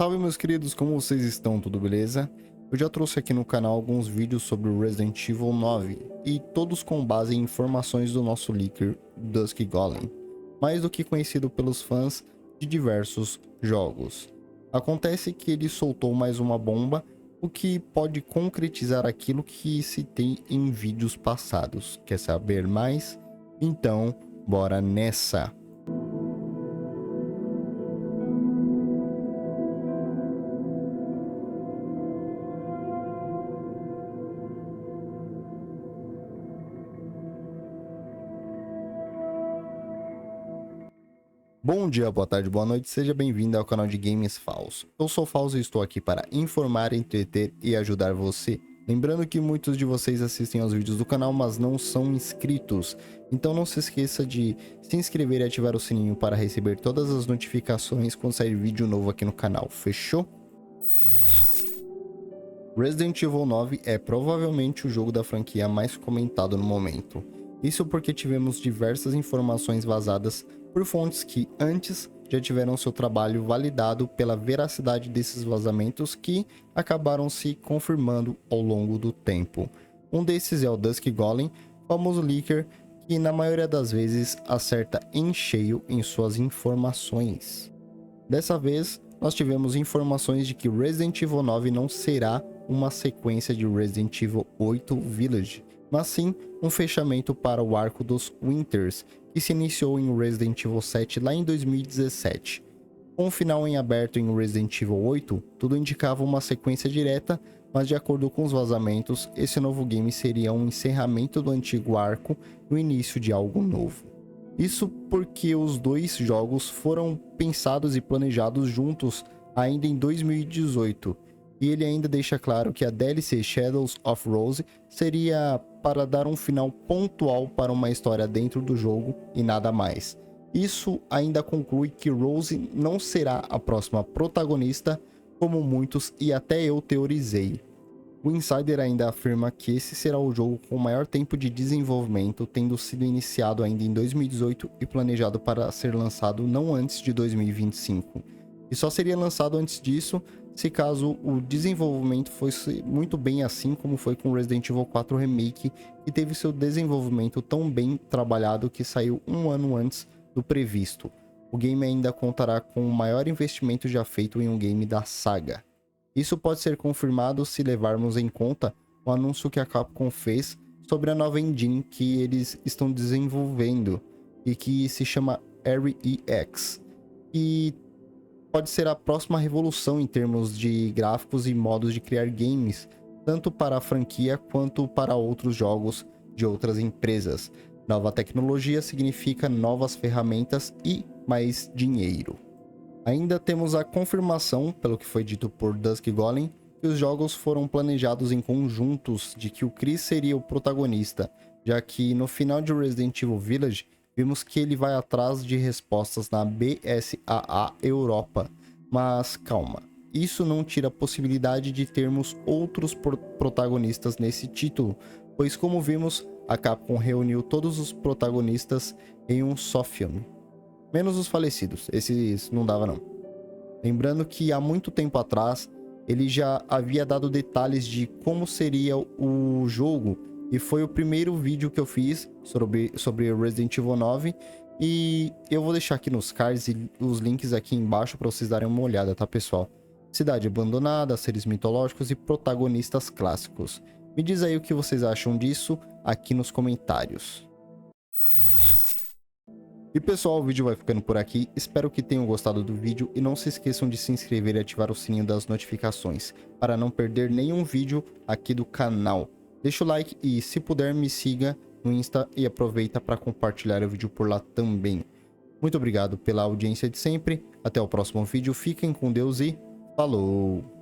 Salve meus queridos, como vocês estão? Tudo beleza? Eu já trouxe aqui no canal alguns vídeos sobre o Resident Evil 9 e todos com base em informações do nosso leaker Dusk Golem, mais do que conhecido pelos fãs de diversos jogos. Acontece que ele soltou mais uma bomba, o que pode concretizar aquilo que citei em vídeos passados. Quer saber mais? Então, bora nessa! Bom dia, boa tarde, boa noite, seja bem-vindo ao canal de Games Falso. Eu sou o Falso e estou aqui para informar, entreter e ajudar você. Lembrando que muitos de vocês assistem aos vídeos do canal, mas não são inscritos. Então não se esqueça de se inscrever e ativar o sininho para receber todas as notificações quando sair vídeo novo aqui no canal, fechou? Resident Evil 9 é provavelmente o jogo da franquia mais comentado no momento. Isso porque tivemos diversas informações vazadas por fontes que antes já tiveram seu trabalho validado pela veracidade desses vazamentos que acabaram se confirmando ao longo do tempo. Um desses é o Dusk Golem, famoso leaker que na maioria das vezes acerta em cheio em suas informações. Dessa vez, nós tivemos informações de que Resident Evil 9 não será uma sequência de Resident Evil 8 Village, mas sim um fechamento para o arco dos Winters, que se iniciou em Resident Evil 7 lá em 2017. Com um final em aberto em Resident Evil 8, tudo indicava uma sequência direta, mas de acordo com os vazamentos, esse novo game seria um encerramento do antigo arco e o início de algo novo. Isso porque os dois jogos foram pensados e planejados juntos ainda em 2018, e ele ainda deixa claro que a DLC Shadows of Rose seria para dar um final pontual para uma história dentro do jogo e nada mais. Isso ainda conclui que Rose não será a próxima protagonista, como muitos e até eu teorizei. O Insider ainda afirma que esse será o jogo com maior tempo de desenvolvimento, tendo sido iniciado ainda em 2018 e planejado para ser lançado não antes de 2025. E só seria lançado antes disso, se caso o desenvolvimento fosse muito bem assim como foi com Resident Evil 4 Remake, que teve seu desenvolvimento tão bem trabalhado que saiu um ano antes do previsto. O game ainda contará com o maior investimento já feito em um game da saga. Isso pode ser confirmado se levarmos em conta o anúncio que a Capcom fez sobre a nova engine que eles estão desenvolvendo e que se chama REX, e pode ser a próxima revolução em termos de gráficos e modos de criar games, tanto para a franquia quanto para outros jogos de outras empresas. Nova tecnologia significa novas ferramentas e mais dinheiro. Ainda temos a confirmação, pelo que foi dito por Dusk Golem, que os jogos foram planejados em conjuntos de que o Chris seria o protagonista, já que no final de Resident Evil Village vimos que ele vai atrás de respostas na BSAA Europa. Mas calma, isso não tira a possibilidade de termos outros protagonistas nesse título, pois como vimos, a Capcom reuniu todos os protagonistas em um só filme. Menos os falecidos, esses não dava não. Lembrando que há muito tempo atrás, ele já havia dado detalhes de como seria o jogo, e foi o primeiro vídeo que eu fiz sobre Resident Evil 9, e eu vou deixar aqui nos cards e os links aqui embaixo para vocês darem uma olhada, tá pessoal? Cidade abandonada, seres mitológicos e protagonistas clássicos. Me diz aí o que vocês acham disso aqui nos comentários. E pessoal, o vídeo vai ficando por aqui, espero que tenham gostado do vídeo e não se esqueçam de se inscrever e ativar o sininho das notificações, para não perder nenhum vídeo aqui do canal. Deixa o like e, se puder, me siga no Insta e aproveita para compartilhar o vídeo por lá também. Muito obrigado pela audiência de sempre, até o próximo vídeo, fiquem com Deus e falou!